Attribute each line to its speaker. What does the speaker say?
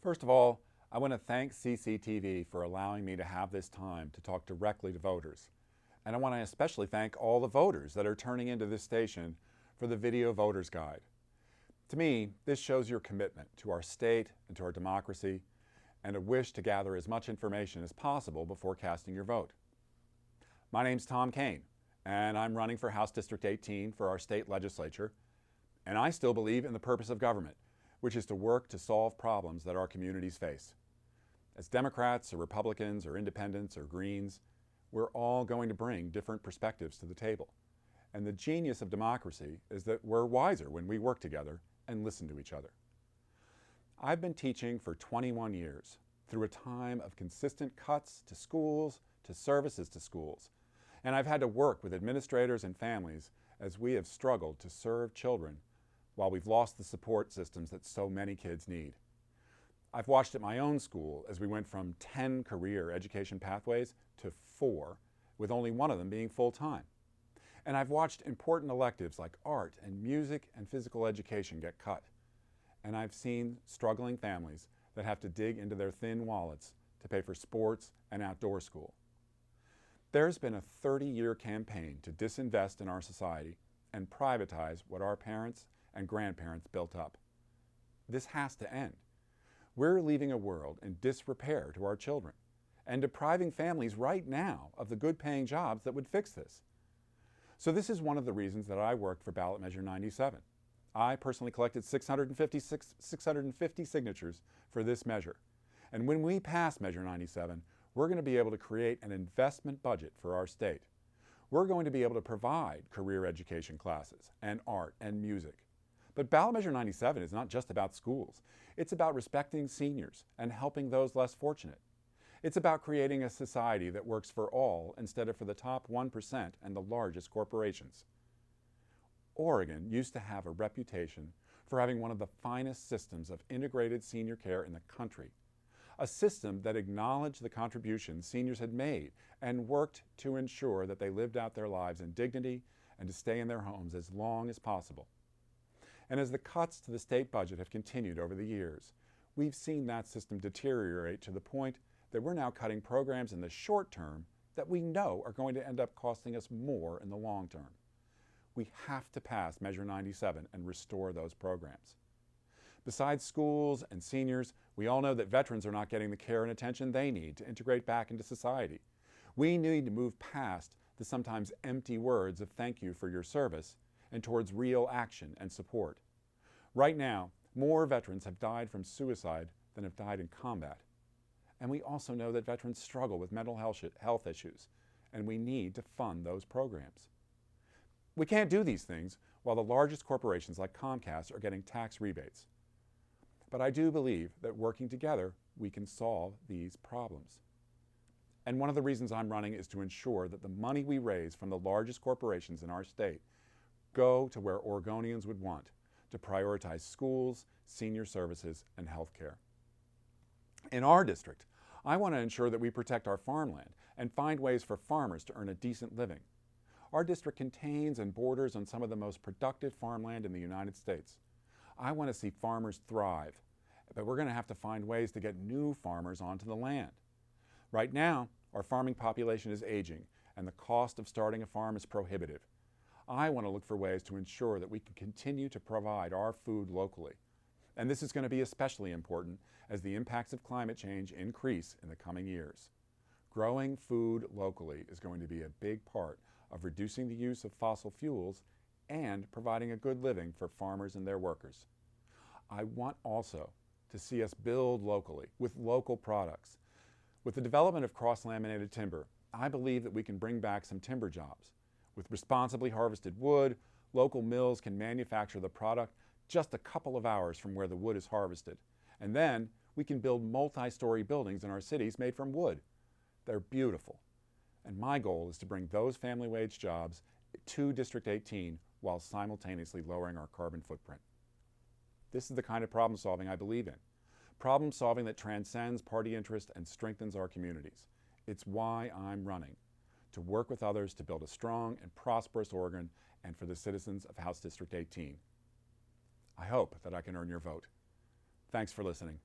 Speaker 1: First of all, I want to thank CCTV for allowing me to have this time to talk directly to voters. And I want to especially thank all the voters that are turning into this station for the Video Voters Guide. To me, this shows your commitment to our state and to our democracy and a wish to gather as much information as possible before casting your vote. My name's Tom Kane, and I'm running for House District 18 for our state legislature, and I still believe in the purpose of government, which is to work to solve problems that our communities face. As Democrats or Republicans or Independents or Greens, we're all going to bring different perspectives to the table. And the genius of democracy is that we're wiser when we work together and listen to each other. I've been teaching for 21 years, through a time of consistent cuts to schools, to services to schools. And I've had to work with administrators and families as we have struggled to serve children while we've lost the support systems that so many kids need. I've watched at my own school as we went from 10 career education pathways to 4, with only one of them being full-time. And I've watched important electives like art and music and physical education get cut. And I've seen struggling families that have to dig into their thin wallets to pay for sports and outdoor school. There's been a 30-year campaign to disinvest in our society and privatize what our parents and grandparents built up. This has to end. We're leaving a world in disrepair to our children and depriving families right now of the good-paying jobs that would fix this. So this is one of the reasons that I worked for ballot measure 97. I personally collected 650 signatures for this measure. And when we pass measure 97, we're going to be able to create an investment budget for our state. We're going to be able to provide career education classes and art and music. But ballot measure 97 is not just about schools. It's about respecting seniors and helping those less fortunate. It's about creating a society that works for all instead of for the top 1% and the largest corporations. Oregon used to have a reputation for having one of the finest systems of integrated senior care in the country, a system that acknowledged the contributions seniors had made and worked to ensure that they lived out their lives in dignity and to stay in their homes as long as possible. And as the cuts to the state budget have continued over the years, we've seen that system deteriorate to the point that we're now cutting programs in the short term that we know are going to end up costing us more in the long term. We have to pass Measure 97 and restore those programs. Besides schools and seniors, we all know that veterans are not getting the care and attention they need to integrate back into society. We need to move past the sometimes empty words of thank you for your service and towards real action and support. Right now, more veterans have died from suicide than have died in combat. And we also know that veterans struggle with mental health issues, and we need to fund those programs. We can't do these things while the largest corporations like Comcast are getting tax rebates. But I do believe that working together, we can solve these problems. And one of the reasons I'm running is to ensure that the money we raise from the largest corporations in our state go to where Oregonians would want, to prioritize schools, senior services, and health care. In our district, I want to ensure that we protect our farmland and find ways for farmers to earn a decent living. Our district contains and borders on some of the most productive farmland in the United States. I want to see farmers thrive, but we're going to have to find ways to get new farmers onto the land. Right now, our farming population is aging, and the cost of starting a farm is prohibitive. I want to look for ways to ensure that we can continue to provide our food locally. And this is going to be especially important as the impacts of climate change increase in the coming years. Growing food locally is going to be a big part of reducing the use of fossil fuels and providing a good living for farmers and their workers. I want also to see us build locally with local products. With the development of cross-laminated timber, I believe that we can bring back some timber jobs. With responsibly harvested wood, local mills can manufacture the product just a couple of hours from where the wood is harvested. And then we can build multi-story buildings in our cities made from wood. They're beautiful. And my goal is to bring those family wage jobs to District 18 while simultaneously lowering our carbon footprint. This is the kind of problem solving I believe in. Problem solving that transcends party interest and strengthens our communities. It's why I'm running, to work with others to build a strong and prosperous Oregon and for the citizens of House District 18. I hope that I can earn your vote. Thanks for listening.